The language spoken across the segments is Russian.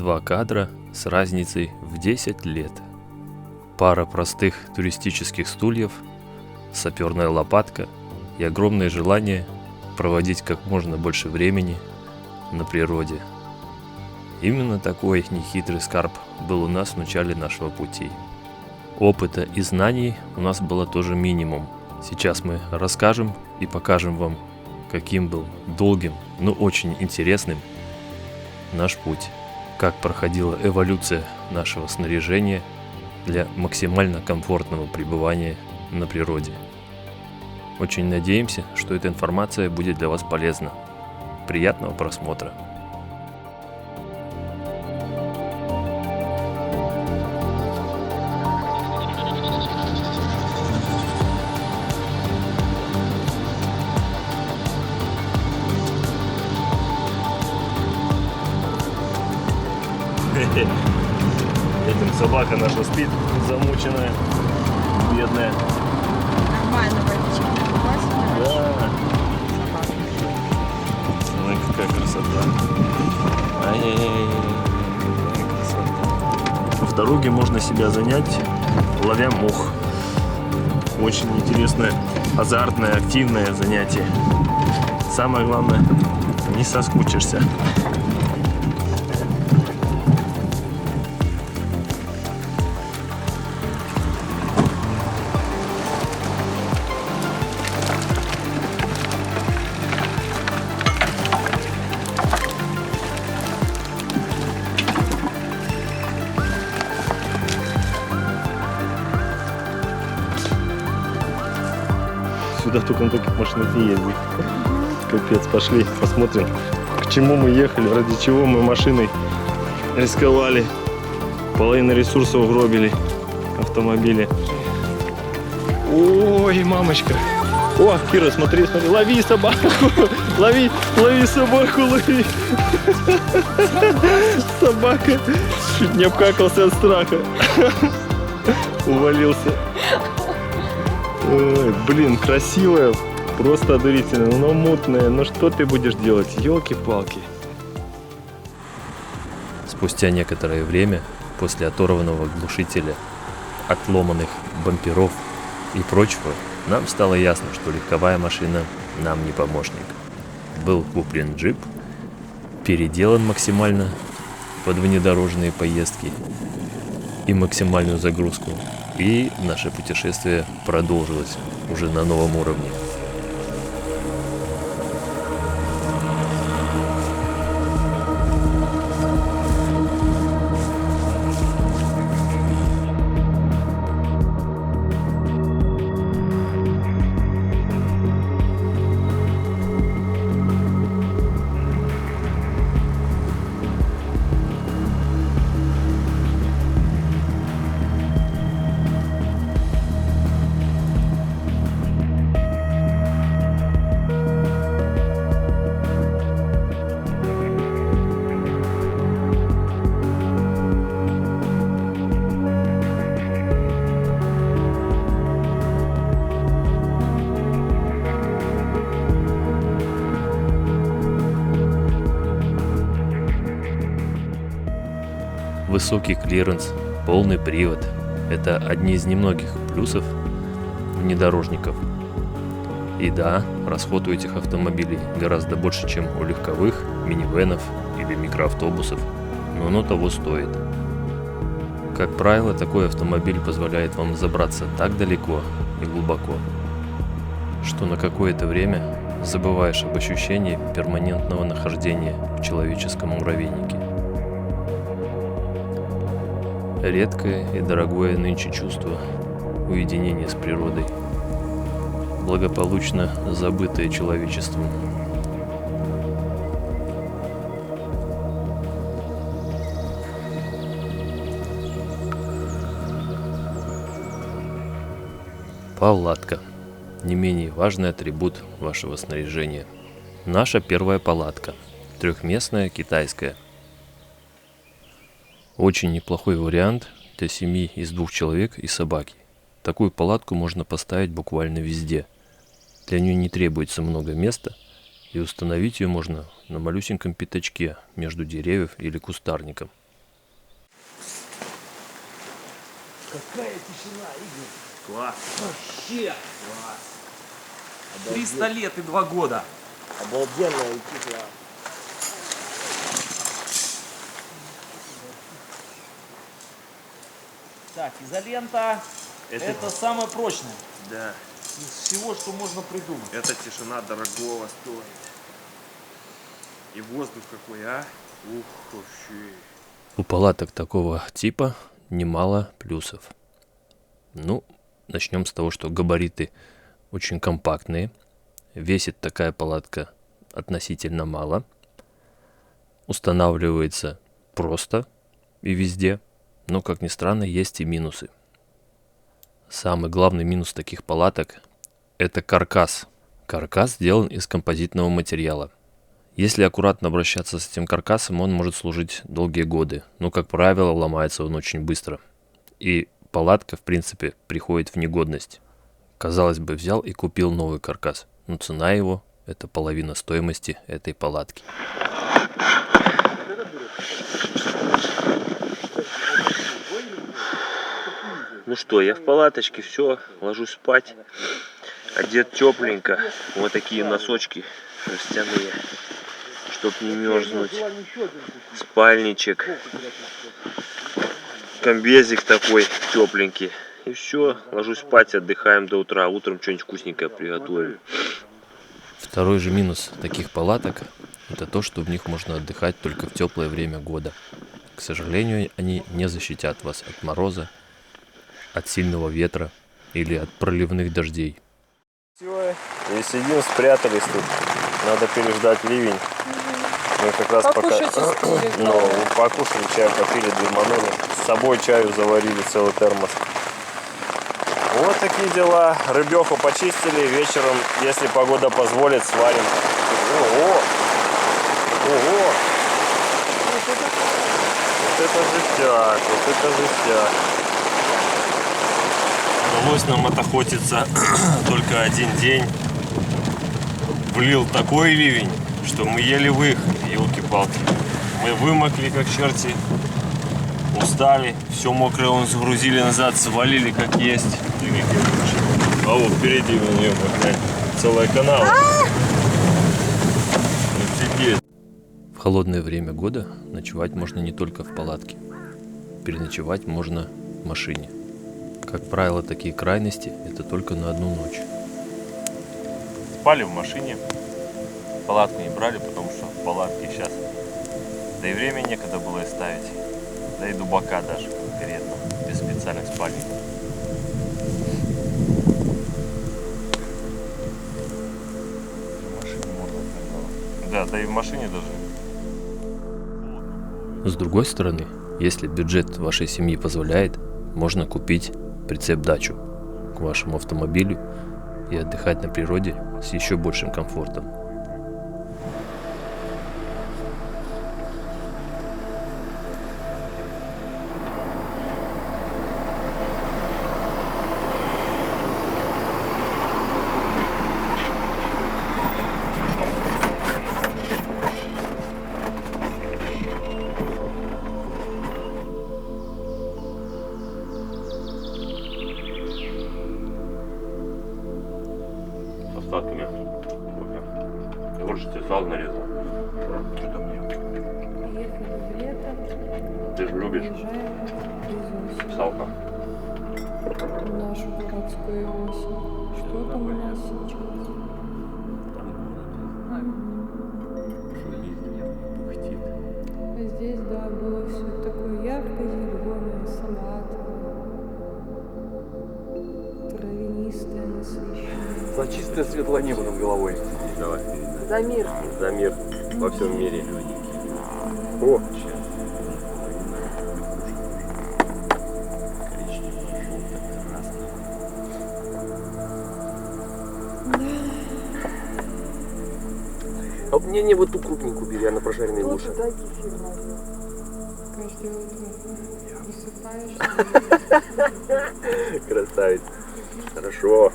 Два кадра с разницей в 10 лет. Пара простых туристических стульев, саперная лопатка и огромное желание проводить как можно больше времени на природе. Именно такой нехитрый скарб был у нас в начале нашего пути. Опыта и знаний у нас было тоже минимум. Сейчас мы расскажем и покажем вам, каким был долгим, но очень интересным наш путь. Как проходила эволюция нашего снаряжения для максимально комфортного пребывания на природе. Очень надеемся, что эта информация будет для вас полезна. Приятного просмотра! Этим собака наша спит, замученная, бедная. Нормально, водички накупать. Да. Ой, какая красота. Ай-яй-яй, какая красота. В дороге можно себя занять, ловя мух. Очень интересное, азартное, активное занятие. Самое главное, не соскучишься. Сюда только на таких машинах не ездит. Капец, пошли, посмотрим, к чему мы ехали, ради чего мы машиной рисковали. Половину ресурсов угробили автомобили. Ой, мамочка. О, Кира, смотри, смотри, лови собаку, лови собаку, лови. Собака чуть не обкакался от страха. Увалился. Ой, блин, красивая, просто одурительная, но мутная. Ну что ты будешь делать? Ёлки-палки. Спустя некоторое время, после оторванного глушителя, отломанных бамперов и прочего, нам стало ясно, что легковая машина нам не помощник. Был куплен джип, переделан максимально под внедорожные поездки и максимальную загрузку. И наше путешествие продолжилось уже на новом уровне. Высокий клиренс, полный привод – это одни из немногих плюсов внедорожников. И да, расход у этих автомобилей гораздо больше, чем у легковых, минивенов или микроавтобусов, но оно того стоит. Как правило, такой автомобиль позволяет вам забраться так далеко и глубоко, что на какое-то время забываешь об ощущении перманентного нахождения в человеческом муравейнике. Редкое и дорогое нынче чувство уединения с природой, благополучно забытое человечеством. Палатка. Не менее важный атрибут вашего снаряжения. Наша первая палатка. Трехместная, китайская. Очень неплохой вариант для семьи из 2 человек и собаки. Такую палатку можно поставить буквально везде. Для нее не требуется много места, и установить ее можно на малюсеньком пятачке между деревьев или кустарником. Какая тишина, Игорь. Класс. Вообще. Класс. 300 лет и 2 года. Обалденная тишина. Так, изолента. Это самое прочное. Да, Из всего, что можно придумать. эта тишина дорогого стоит. И воздух какой, а? Ух, вообще. У палаток такого типа немало плюсов. Ну, начнем с того, что габариты очень компактные. Весит такая палатка относительно мало. Устанавливается просто и везде. Но, как ни странно, есть и минусы. Самый главный минус таких палаток – это каркас. Каркас сделан из композитного материала. Если аккуратно обращаться с этим каркасом, он может служить долгие годы. Но, как правило, ломается он очень быстро. И палатка, в принципе, приходит в негодность. Казалось бы, взял и купил новый каркас. Но цена его – это половина стоимости этой палатки. Ну что, я в палаточке, все, ложусь спать. Одет тепленько. Вот такие носочки шерстяные, чтоб не мерзнуть. Спальничек. Комбезик такой тепленький. И все, ложусь спать, отдыхаем до утра. Утром что-нибудь вкусненькое приготовим. Второй же минус таких палаток – это то, что в них можно отдыхать только в теплое время года. К сожалению, они не защитят вас от мороза, от сильного ветра или от проливных дождей. Все, и сидим, спрятались тут. Надо переждать ливень. Мы как раз Покушать пока... успели. Ну, покушали, чай попили, дыманули. С собой чаю заварили целый термос. Вот такие дела. Рыбеху почистили. Вечером, если погода позволит, сварим. Ого! Ого! Вот это жестяк, вот это жестяк. Удалось нам отохотиться только один день. Влил такой ливень, что мы еле выехали, елки-палки. Мы вымокли как черти, устали, все мокрое он загрузили назад, свалили как есть. А вот впереди у нее, глянь, целая канава. Офигеть. В холодное время года ночевать можно не только в палатке. Переночевать можно в машине. Как правило, такие крайности – это только на одну ночь. Спали в машине, палатку не брали, потому что в палатке сейчас, да и время некогда было и ставить, да и дубака даже конкретно, без специальных спальников. Да, да и в машине даже. С другой стороны, если бюджет вашей семьи позволяет, можно купить прицеп-дачу к вашему автомобилю и отдыхать на природе с еще большим комфортом. Остатками. Я больше тебе сал нарезал. Что-то мне. Приехали в лето, Ты же любишь уезжаем из осени. салка. В нашу дурацкую осень. Что там у нас сейчас? А здесь, да, было все такое яркое, зеленое, салатовое, травянистое, насыщенное. За чистое светлое небо над головой. Давай. За мир. За мир во всем мире. О! А мне вот ту крупненькую бери, она прожаренная лучше. Туда кефир надо. Каждое утро высыпаешь. Красавец. Хорошо.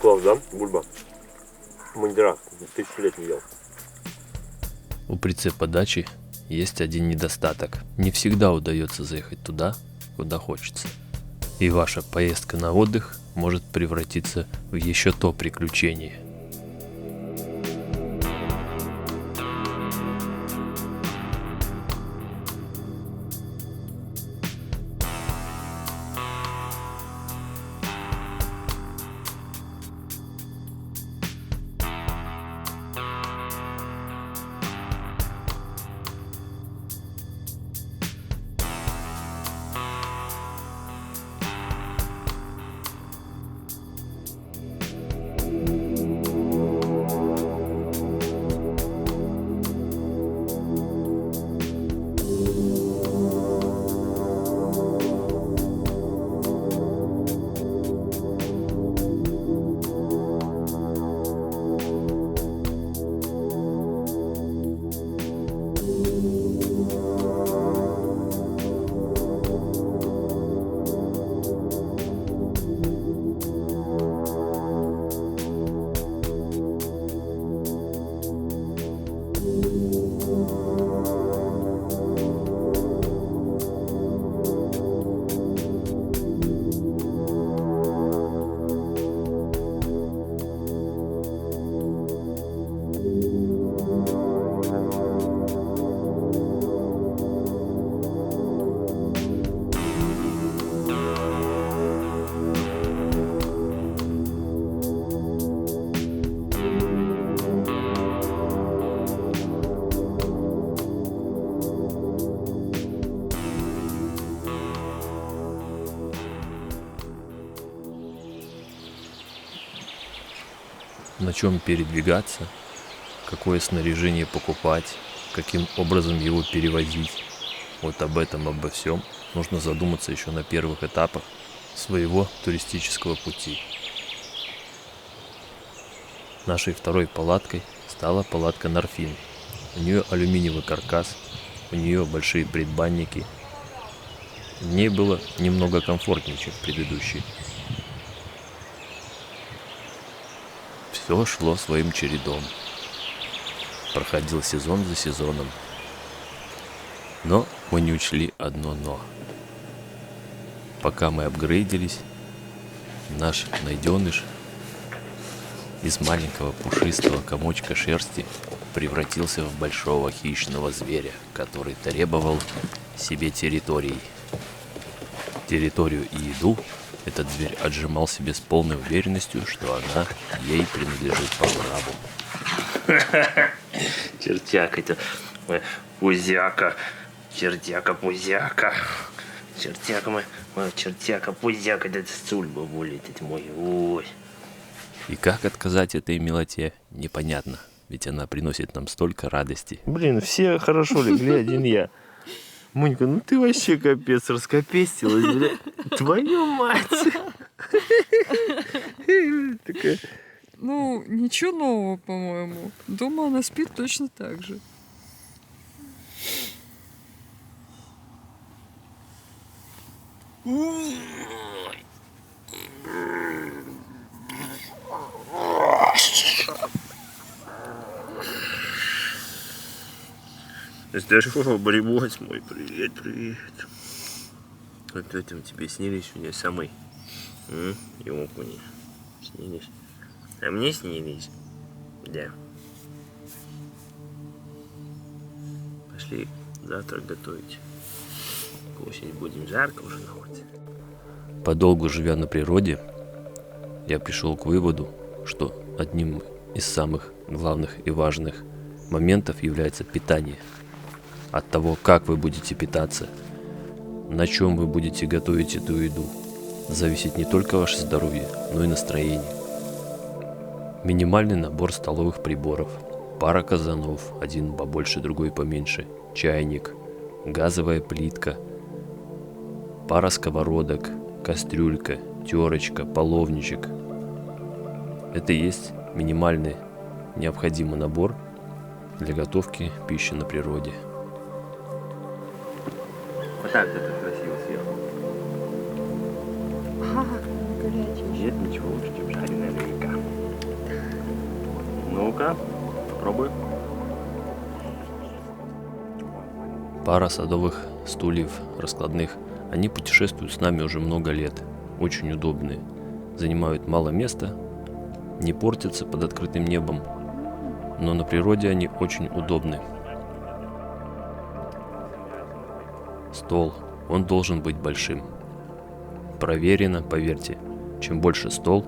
Класс, да? Бульба. Мандира. 1000 лет не ел. У прицепа дачи есть один недостаток. Не всегда удается заехать туда, куда хочется. И ваша поездка на отдых может превратиться в еще то приключение. На чем передвигаться, какое снаряжение покупать, каким образом его перевозить. Вот об этом, обо всем нужно задуматься еще на первых этапах своего туристического пути. Нашей второй палаткой стала палатка Норфин. У нее алюминиевый каркас, у нее большие предбанники. В ней было немного комфортнее, чем в предыдущей. Все шло своим чередом. Проходил сезон за сезоном. Но мы не учли одно «но». Пока мы апгрейдились, наш найденыш из маленького пушистого комочка шерсти превратился в большого хищного зверя, который требовал себе территории. Территорию и еду этот зверь отжимал себе с полной уверенностью, что она ей принадлежит по праву. Чертяка это, пузяка, чертяка-пузяка. Чертяка-пузяка, это сульба болит, это мой, ой. И как отказать этой милоте, непонятно, ведь она приносит нам столько радости. Блин, все хорошо легли, один я. Монька, ну ты вообще капец, раскопестилась, бля. Твою мать. Такая... Ну, ничего нового, по-моему. Дома она спит точно так же. Здорово, барибось мой, привет. Опять там тебе снились у меня самый ёкуни. Снились. А мне снились. Да. Пошли завтрак готовить. Кушать будем, жарко уже на улице. Подолгу живя на природе, я пришел к выводу, что одним из самых главных и важных моментов является питание. От того, как вы будете питаться, на чем вы будете готовить эту еду, зависит не только ваше здоровье, но и настроение. Минимальный набор столовых приборов, пара казанов, один побольше, другой поменьше, чайник, газовая плитка, пара сковородок, кастрюлька, терочка, половничек. Это и есть минимальный необходимый набор для готовки пищи на природе. Вот так это красиво сверху. Горячий. Нет ничего лучше, чем жареная река. Ну-ка, попробуй. Пара садовых стульев раскладных. Они путешествуют с нами уже много лет. Очень удобные. Занимают мало места, не портятся под открытым небом, но на природе они очень удобны. Стол. Он должен быть большим. Проверено, поверьте. Чем больше стол,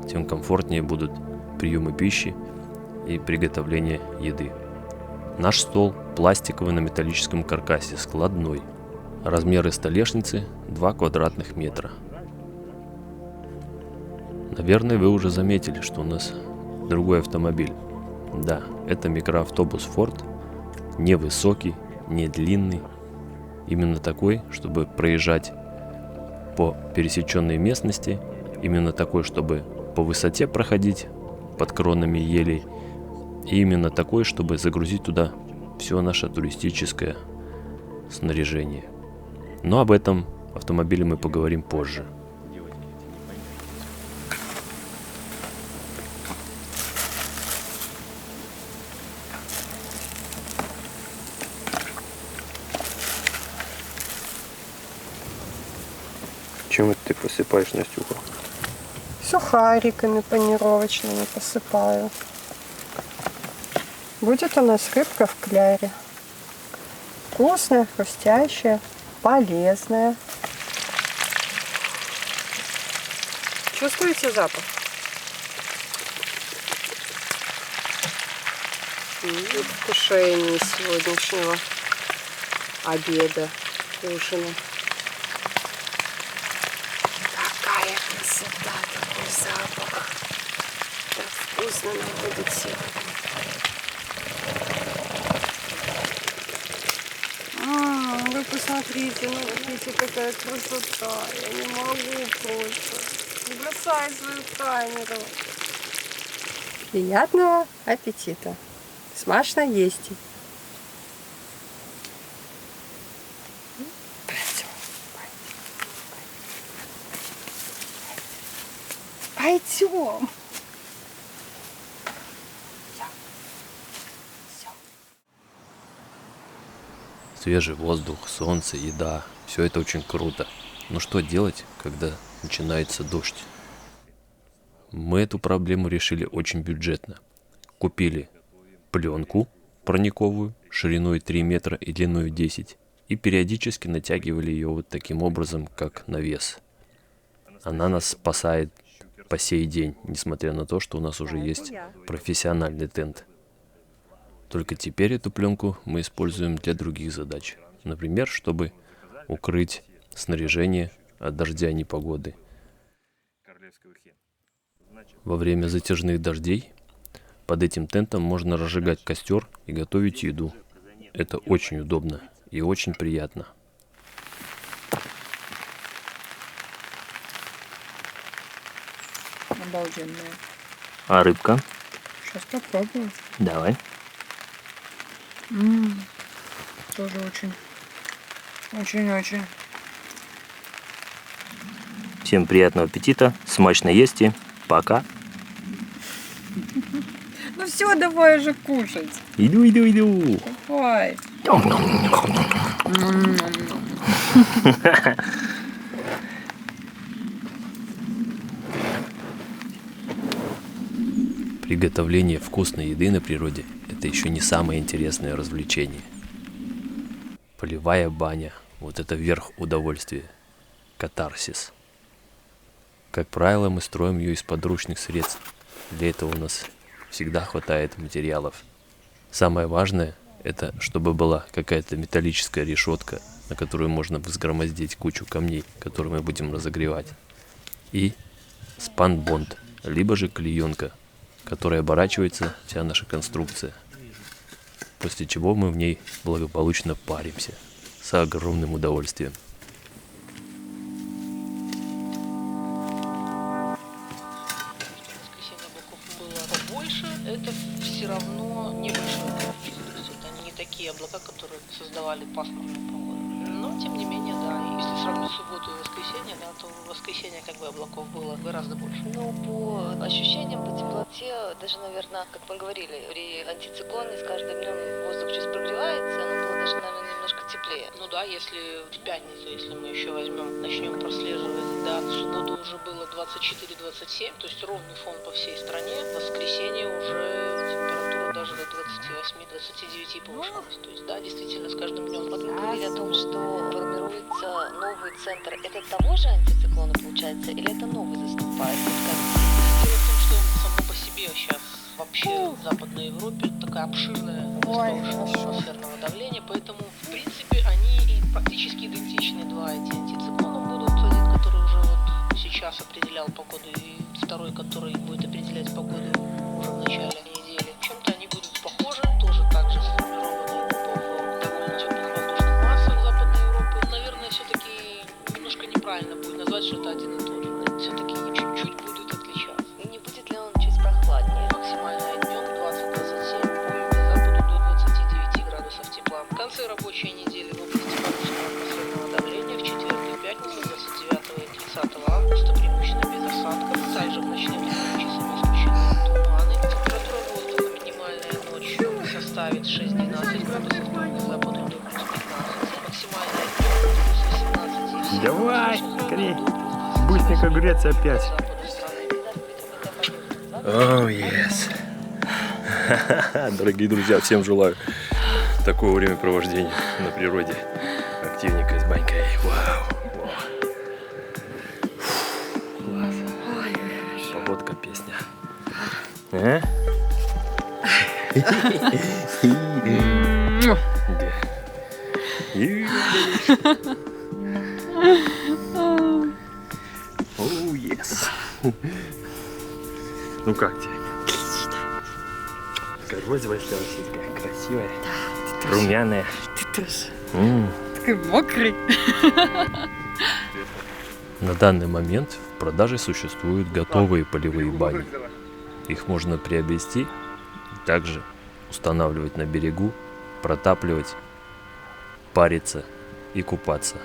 тем комфортнее будут приемы пищи и приготовление еды. Наш стол пластиковый на металлическом каркасе, складной. Размеры столешницы 2 квадратных метра. Наверное, вы уже заметили, что у нас другой автомобиль. Да, это микроавтобус Ford. Невысокий, не длинный. Именно такой, чтобы проезжать по пересеченной местности. Именно такой, чтобы по высоте проходить под кронами елей. И именно такой, чтобы загрузить туда все наше туристическое снаряжение. Но об этом автомобиле мы поговорим позже. Чем это ты посыпаешь, Настюха? Сухариками панировочными посыпаю. Будет у нас рыбка в кляре. Вкусная, хрустящая, полезная. Чувствуете запах? Предвкушение сегодняшнего обеда, ужина. Какая красота, такой запах. Так вкусно нам будет сегодня. Вы посмотрите, ну видите, какая красота. Я не могу просто. Не бросай свою камеру. Приятного аппетита. Смачно есть. Пойдем. Свежий воздух, солнце, еда – все это очень круто. Но что делать, когда начинается дождь? Мы эту проблему решили очень бюджетно. Купили пленку парниковую шириной 3 метра и длиной 10 и периодически натягивали ее вот таким образом, как навес. Она нас спасает по сей день, несмотря на то, что у нас уже есть профессиональный тент. Только теперь эту пленку мы используем для других задач. Например, чтобы укрыть снаряжение от дождя и непогоды. Во время затяжных дождей под этим тентом можно разжигать костер и готовить еду. Это очень удобно и очень приятно. Обалденная. А рыбка? Сейчас попробую. Давай. Тоже очень-очень. Всем приятного аппетита, смачно есть и пока. Ну все, давай уже кушать. Иду. Давай. Приготовление вкусной еды на природе – это еще не самое интересное развлечение. Полевая баня – вот это верх удовольствия. Катарсис. Как правило, мы строим ее из подручных средств. Для этого у нас всегда хватает материалов. Самое важное – это чтобы была какая-то металлическая решетка, на которую можно взгромоздить кучу камней, которые мы будем разогревать. И спанбонд, либо же клеенка, которой оборачивается вся наша конструкция. После чего мы в ней благополучно паримся с огромным удовольствием. Больше, это все равно небольшое количество. То есть это не такие облака, которые создавали пасмурную погоду. Но, тем не менее, да, если сравнить субботу и воскресенье, да, то в воскресенье как бы облаков было гораздо больше. Ну, по ощущениям, по теплоте, даже, наверное, как мы говорили, при антициклоне с каждым днем воздух чуть прогревается, оно было даже, наверное, немножко теплее. теплее. Ну да, если в пятницу, если мы еще возьмем, начнем прослеживать, да, в субботу уже было 24-27, то есть ровный фон по всей стране. В воскресенье уже температура даже до 28-29 повышалась. То есть да, действительно, с каждым днем Вот вы говорили о том, что формируется новый центр. Это того же антициклона получается, или это новый заступает? Дело в том, что само по себе сейчас вообще в Западной Европе такая обширная область повышенного атмосферного давления, поэтому в принципе они и практически идентичны, два эти антициклона будут, один, который уже вот сейчас определял погоду, и второй, который будет определять погоду уже в начале недели. В чем-то они будут похожи, тоже так же сформированы в довольно теплых воздушных массах Западной Европы. Наверное, все-таки немножко неправильно будет назвать, что это один и тот же. Все-таки чуть-чуть будут отличаться. И не будет ли он чуть прохладнее? Максимальная днем 20-27, по западу до 29 градусов тепла. В конце рабочей недели в области повышенного атмосферного давления в четверг и пятницу 29 и 30 августа преимущественно без осадков. Также в ночные часами исключены туманы. Температура воздуха минимальная ночью составит 6-12 градусов, по западу до плюс 15. Максимальная днем плюс 18 и Давай, скорей. Быстренько греться опять. Оу, yes. Дорогие друзья, всем желаю такого времяпровождения на природе. Активненько с банькой. Вау. Класс. Погодка, песня. А? Оу, yes. Ну как тебе? Такая розовая стала, такая красивая, румяная. Ты тоже М. такой мокрый. На данный момент в продаже существуют готовые полевые бани. Их можно приобрести, также устанавливать на берегу, протапливать, париться и купаться.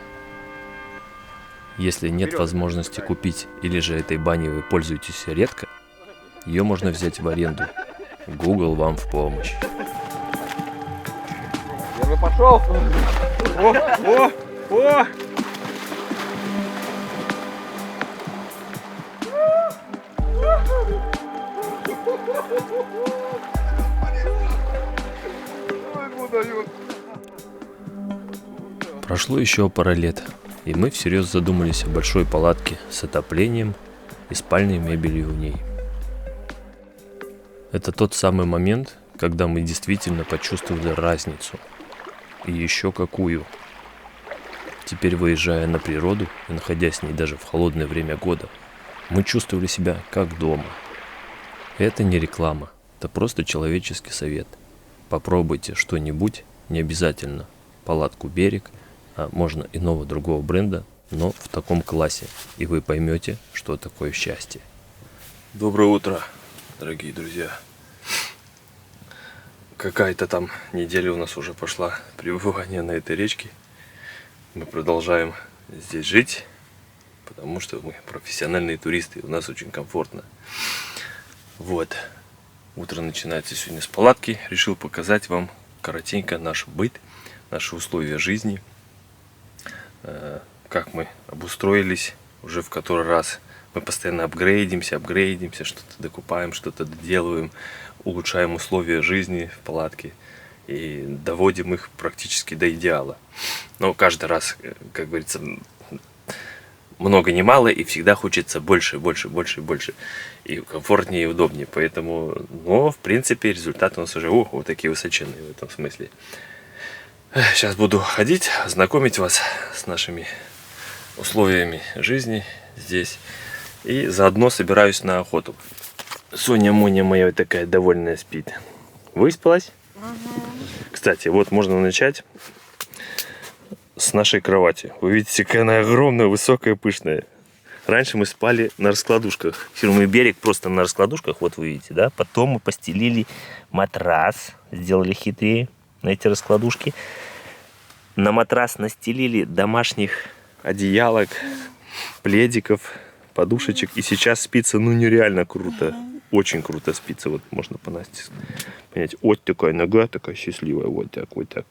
Если нет возможности купить или же этой баней вы пользуетесь редко, ее можно взять в аренду. Google вам в помощь. Я пошел. О! Прошло еще пара лет, и мы всерьез задумались о большой палатке с отоплением и спальной мебелью в ней. Это тот самый момент, когда мы действительно почувствовали разницу. И еще какую. Теперь, выезжая на природу и находясь с ней даже в холодное время года, мы чувствовали себя как дома. Это не реклама, это просто человеческий совет. Попробуйте что-нибудь, не обязательно палатку «Берег», а можно иного другого бренда, но в таком классе, и вы поймете, что такое счастье. Доброе утро, дорогие друзья. Какая-то там неделя у нас уже пошла пребывание на этой речке. Мы продолжаем здесь жить, потому что мы профессиональные туристы, и у нас очень комфортно. Вот. Утро начинается сегодня с палатки. Решил показать вам коротенько наш быт, наши условия жизни, как мы обустроились уже в который раз. Мы постоянно апгрейдимся, что-то докупаем, что-то доделываем, улучшаем условия жизни в палатке и доводим их практически до идеала. Но каждый раз, как говорится, много не мало, и всегда хочется больше. И комфортнее, и удобнее. Поэтому, но, в принципе, результаты у нас уже вот такие высоченные в этом смысле. Сейчас буду ходить, знакомить вас с нашими условиями жизни здесь. И заодно собираюсь на охоту. Соня Моня моя такая довольная спит. Выспалась? Кстати, вот можно начать с нашей кровати. Вы видите, какая она огромная, высокая, пышная. Раньше мы спали на раскладушках. Фирмы «Берег» просто на раскладушках, вот вы видите, да? Потом мы постелили матрас, сделали хитрее на эти раскладушки. На матрас настелили домашних одеялок, пледиков, подушечек. И сейчас спится, ну, нереально круто. Очень круто спится. Вот можно по Насте понять. Вот такая нога, такая счастливая. Вот так, вот так.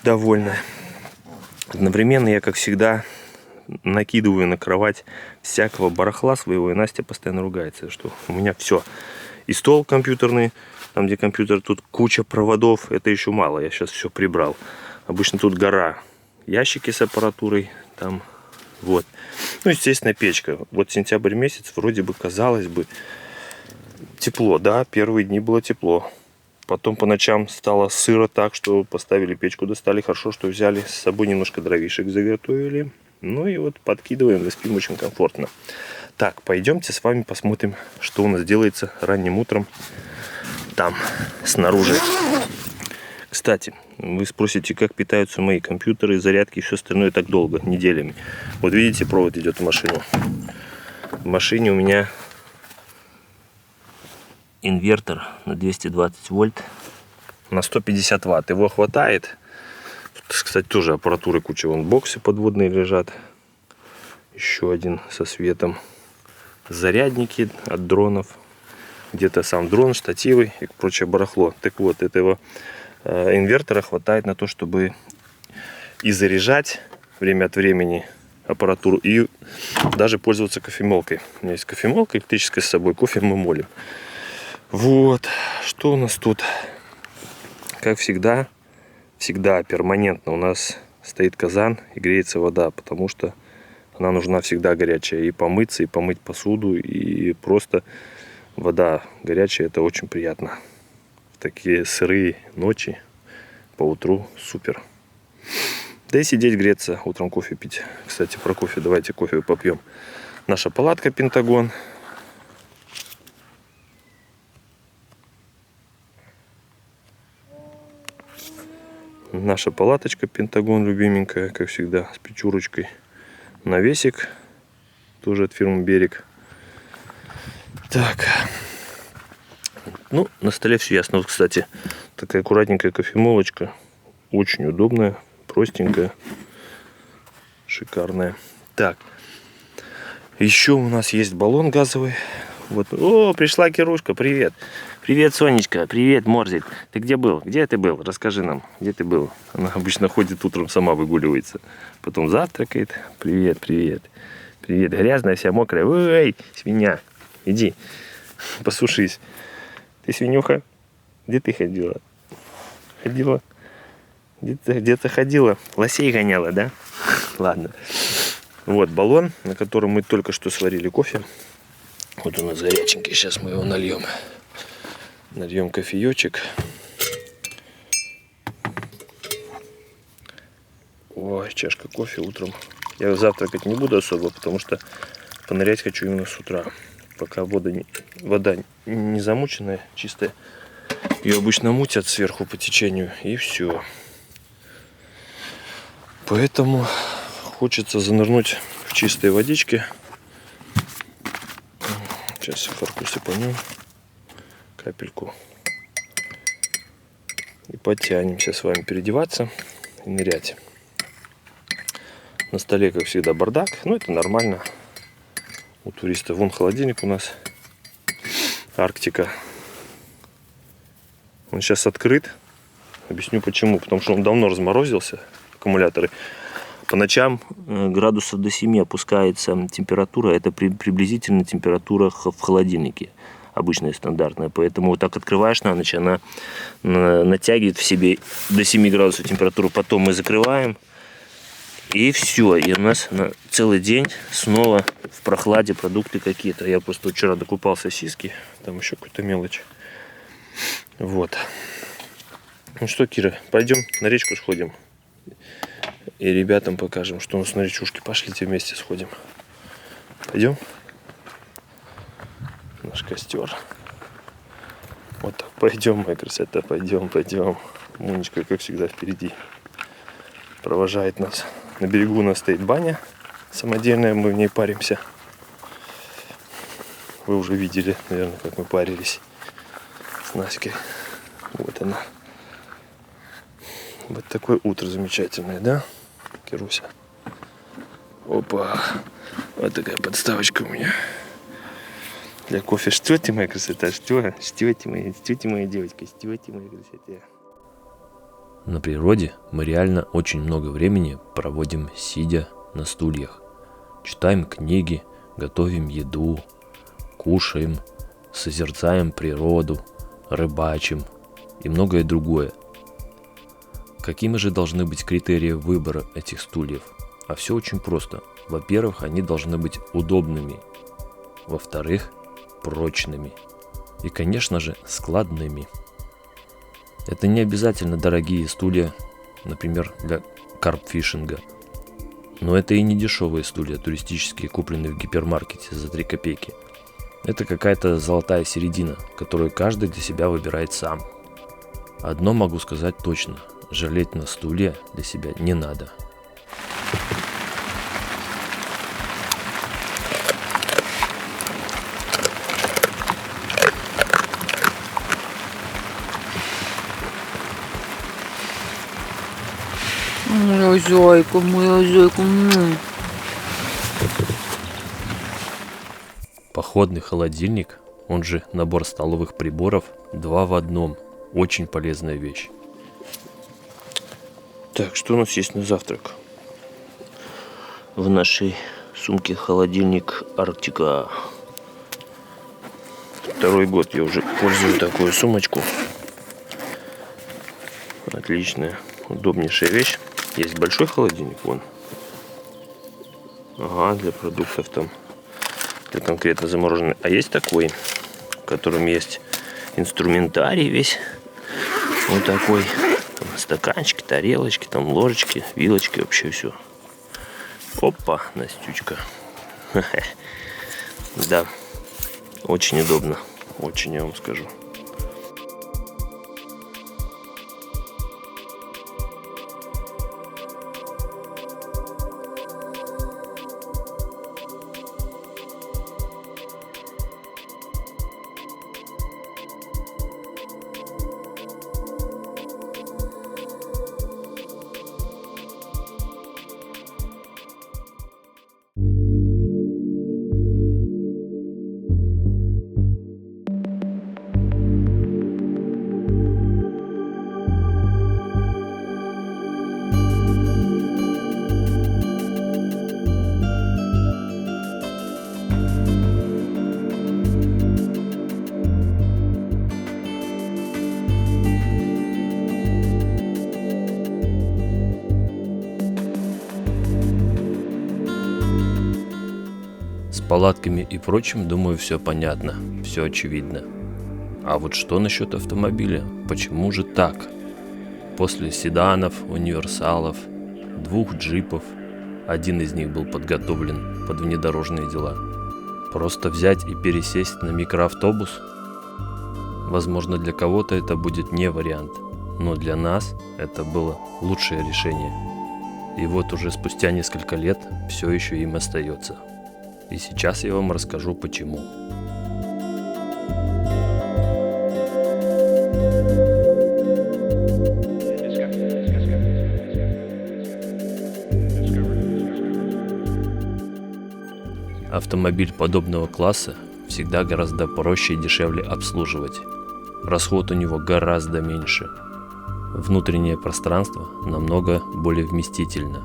довольная. Одновременно я, как всегда, накидываю на кровать всякого барахла своего, и Настя постоянно ругается, что у меня все. И стол компьютерный, там где компьютер, тут куча проводов, это еще мало, я сейчас все прибрал. Обычно тут гора, ящики с аппаратурой, там вот. Ну, естественно, печка. Вот сентябрь месяц, вроде бы, казалось бы, тепло, да, первые дни было тепло. Потом по ночам стало сыро так, что поставили печку, достали. Хорошо, что взяли с собой немножко дровишек, заготовили. Ну и вот подкидываем, и спим очень комфортно. Так, пойдемте с вами посмотрим, что у нас делается ранним утром там, снаружи. Кстати, вы спросите, как питаются мои компьютеры, зарядки и все остальное так долго, неделями. Вот видите, провод идет в машину. В машине у меня инвертор на 220 вольт на 150 ватт. Его хватает. Тут, кстати, тоже аппаратуры куча. Вон боксы подводные лежат. Еще один со светом. Зарядники от дронов. Где-то сам дрон, штативы и прочее барахло. Так вот, этого инвертора хватает на то, чтобы и заряжать время от времени аппаратуру, и даже пользоваться кофемолкой. У меня есть кофемолка электрическая с собой, кофе мы молим. Вот, что у нас тут? Как всегда, перманентно у нас стоит казан и греется вода, потому что она нужна всегда горячая. И помыться, и помыть посуду, и просто вода горячая, это очень приятно. В такие сырые ночи, по утру супер. Да и сидеть греться, утром кофе пить. Кстати, про кофе, давайте кофе попьем. Наша палатка Пентагон. Наша палаточка Пентагон любименькая, как всегда, с печурочкой. Навесик, тоже от фирмы Берег. Так, ну, на столе все ясно. Вот, кстати, такая аккуратненькая кофемолочка, очень удобная, простенькая, шикарная. Так, еще у нас есть баллон газовый. Вот, о, пришла Кирушка, привет. Привет, Сонечка, привет, Морзик. Ты где был? Где ты был? Расскажи нам, где ты был? Она обычно ходит утром, сама выгуливается. Потом завтракает. Привет, привет. Привет, грязная вся, мокрая. Ой, свинья, иди, посушись. Ты свинюха? Где ты ходила? Ходила? Где-то ходила? Лосей гоняла, да? Ладно. Вот баллон, на котором мы только что сварили кофе. Вот у нас горяченький, сейчас мы его нальем. Нальем кофеечек. Ой, чашка кофе утром. Я завтракать не буду особо, потому что понырять хочу именно с утра. Пока вода не замученная, чистая. Ее обычно мутят сверху по течению, и все. Поэтому хочется занырнуть в чистой водичке. Сейчас фарку сыпанем. Капельку. И потянемся с вами переодеваться и нырять. На столе, как всегда, бардак. Ну, это нормально. У туристов. Вон холодильник у нас. Арктика. Он сейчас открыт. Объясню почему. Потому что он давно разморозился. Аккумуляторы. По ночам градусов до 7 опускается температура. Это приблизительно температура в холодильнике. Обычная, стандартная. Поэтому вот так открываешь на ночь, она натягивает в себе до 7 градусов температуру. Потом мы закрываем. И все. И у нас на целый день снова в прохладе продукты какие-то. Я просто вчера докупал сосиски. Там еще какая-то мелочь. Вот. Ну что, Кира, пойдем на речку сходим. И ребятам покажем, что у нас на речушке. Пошлите вместе сходим. Пойдем? Наш костер. Вот так. Пойдем, моя красота. Пойдем, пойдем. Мунечка, как всегда, впереди. Провожает нас. На берегу у нас стоит баня самодельная. Мы в ней паримся. Вы уже видели, наверное, как мы парились с Наськой. Вот она. Вот такое утро замечательное, да, Кируся? Опа. Вот такая подставочка у меня. Для кофе. Что ты, моя красота? Что ты, моя девочка? Что ты, моя красота? На природе мы реально очень много времени проводим сидя на стульях. Читаем книги, готовим еду, кушаем, созерцаем природу, рыбачим и многое другое. Какими же должны быть критерии выбора этих стульев? А все очень просто. Во-первых, они должны быть удобными. Во-вторых, прочными. И, конечно же, складными. Это не обязательно дорогие стулья, например, для карпфишинга. Но это и не дешевые стулья, туристические, купленные в гипермаркете за 3 копейки. Это какая-то золотая середина, которую каждый для себя выбирает сам. Одно могу сказать точно. Жалеть на стулья для себя не надо. Моя зайка, моя зайка. Походный холодильник, он же набор столовых приборов, 2 в 1. Очень полезная вещь. Так, что у нас есть на завтрак? В нашей сумке холодильник Арктика. 2-й год я уже пользую такую сумочку. Отличная, удобнейшая вещь. Есть большой холодильник, вон. Ага, для продуктов там, для конкретно замороженных. А есть такой, в котором есть инструментарий весь. Вот такой. Там стаканчики, тарелочки, там ложечки, вилочки, вообще все. Опа, Настючка. Да, очень удобно. Очень, я вам скажу. С палатками и прочим, думаю, все понятно, все очевидно. А вот что насчет автомобиля? Почему же так? После седанов, универсалов, 2 джипов, один из них был подготовлен под внедорожные дела. Просто взять и пересесть на микроавтобус? Возможно, для кого-то это будет не вариант, но для нас это было лучшее решение. И вот уже спустя несколько лет все еще им остается. И сейчас я вам расскажу почему. Автомобиль подобного класса всегда гораздо проще и дешевле обслуживать. Расход у него гораздо меньше. Внутреннее пространство намного более вместительно.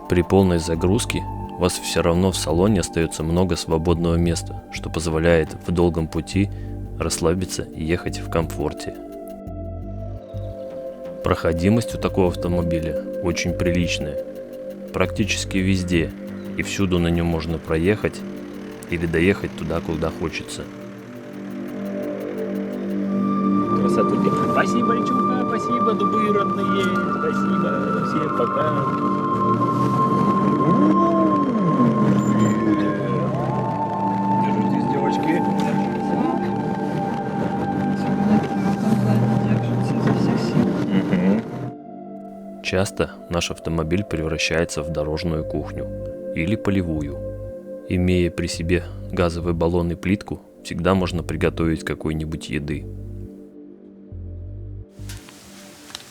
При полной загрузке у вас все равно в салоне остается много свободного места, что позволяет в долгом пути расслабиться и ехать в комфорте. Проходимость у такого автомобиля очень приличная. Практически везде и всюду на нем можно проехать или доехать туда, куда хочется. Красотульки. Спасибо, речуха, спасибо, дубы родные, спасибо, всем пока. Держитесь, девочки. Часто наш автомобиль превращается в дорожную кухню или полевую. Имея при себе газовый баллон и плитку, всегда можно приготовить какой-нибудь еды.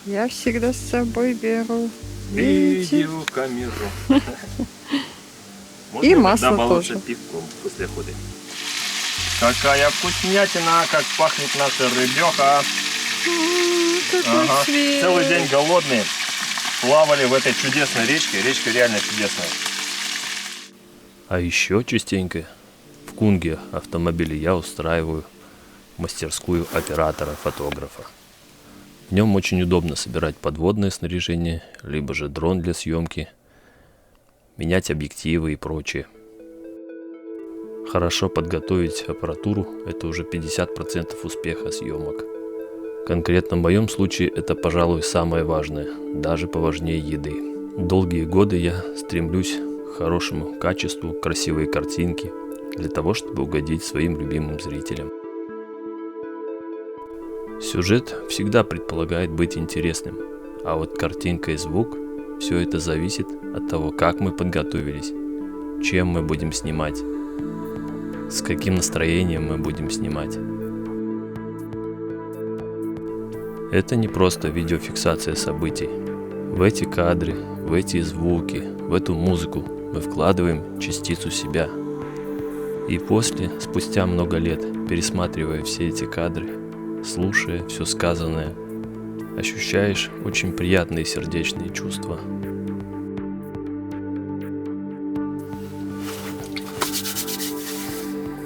Я всегда с собой беру Видеокамеру. и масло тоже. Пивком после охоты. Какая вкуснятина, как пахнет наша рыбёха. Какой цвет. Целый день голодные. Плавали в этой чудесной речке. Речка реально чудесная. А еще частенько в Кунге автомобиле я устраиваю мастерскую оператора-фотографа. В нем очень удобно собирать подводное снаряжение, либо же дрон для съемки, менять объективы и прочее. Хорошо подготовить аппаратуру – это уже 50% успеха съемок. Конкретно в моем случае это, пожалуй, самое важное, даже поважнее еды. Долгие годы я стремлюсь к хорошему качеству, красивой картинки, для того, чтобы угодить своим любимым зрителям. Сюжет всегда предполагает быть интересным, а вот картинка и звук – все это зависит от того, как мы подготовились, чем мы будем снимать, с каким настроением мы будем снимать. Это не просто видеофиксация событий. В эти кадры, в эти звуки, в эту музыку мы вкладываем частицу себя. И после, спустя много лет, пересматривая все эти кадры, слушая все сказанное, ощущаешь очень приятные сердечные чувства.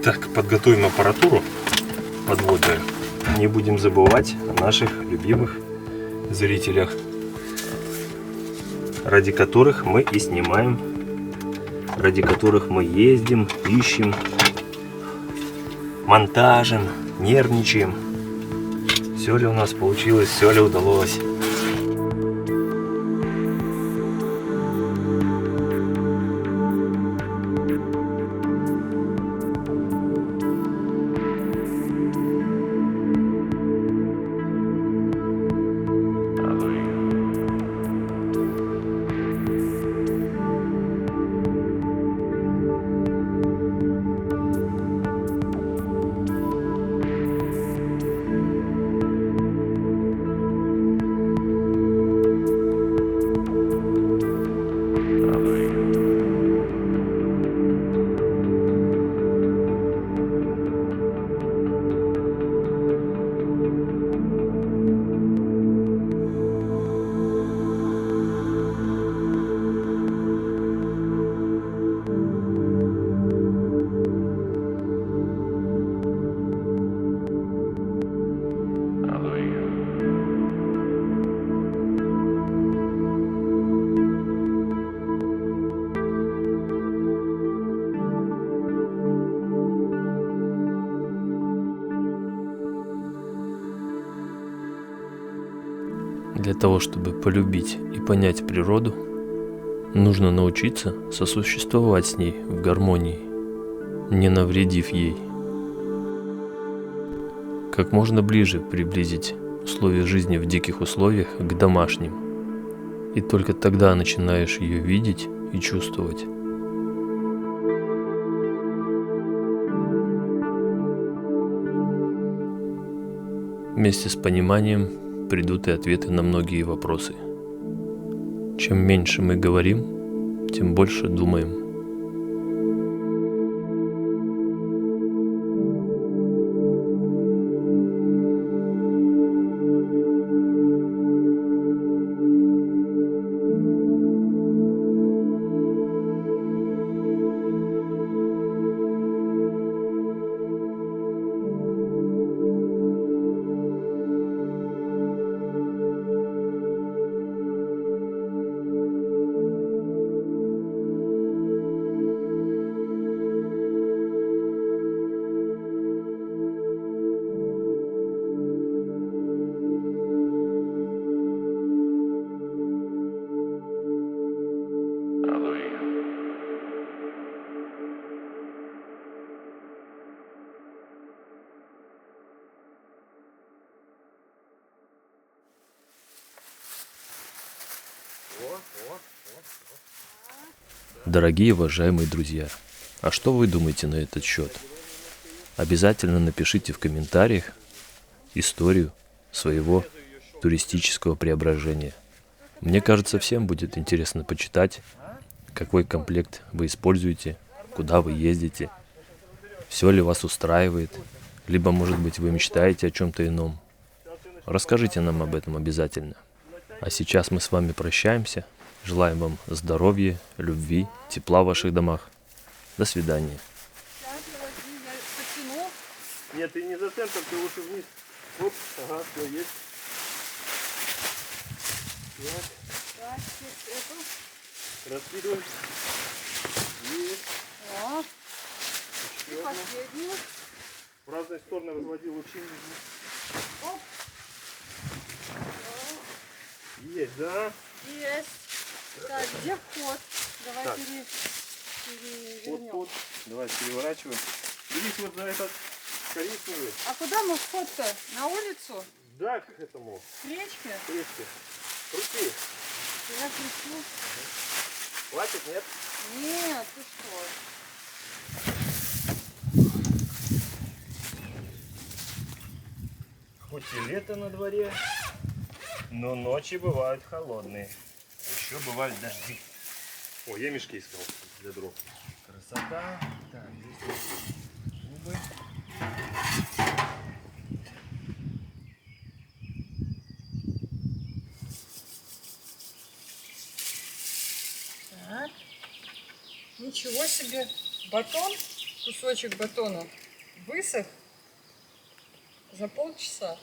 Так, подготовим аппаратуру подводную. Не будем забывать о наших любимых зрителях, ради которых мы и снимаем, ради которых мы ездим, ищем, монтажем, нервничаем. Все ли у нас получилось, все ли удалось. Для того, чтобы полюбить и понять природу, нужно научиться сосуществовать с ней в гармонии, не навредив ей. Как можно ближе приблизить условия жизни в диких условиях к домашним, и только тогда начинаешь ее видеть и чувствовать. Вместе с пониманием придут и ответы на многие вопросы. Чем меньше мы говорим, тем больше думаем. Дорогие уважаемые друзья, а что вы думаете на этот счет? Обязательно напишите в комментариях историю своего туристического преображения. Мне кажется, всем будет интересно почитать, какой комплект вы используете, куда вы ездите, все ли вас устраивает, либо, может быть, вы мечтаете о чем-то ином. расскажите нам об этом обязательно. А сейчас мы с вами прощаемся. Желаем вам здоровья, любви, тепла в ваших домах. До свидания. Сейчас, подожди, я потяну. Нет, ты не за центр, ты лучше вниз. Оп, ага, все, есть. Так, сейчас эту. Раскидывай. Есть. О, и Еще одну. последнюю. В разные стороны разводи лучи. Оп. Есть, да? Есть. Так, где вход? Давай Так. перевернем. Вот. Давай переворачиваем. Берись вот за этот коричневый. А куда мы вход-то? На улицу? Да, к этому. К речке? Крепки. Крути. Я кричу. Хватит, нет? Нет, ты что? Хоть и лето на дворе, но ночи бывают холодные. Еще бывают дожди. О, я мешки искал для дров. Красота. Так, здесь вот трубы. Так. Ничего себе. Батон, кусочек батона высох за полчаса.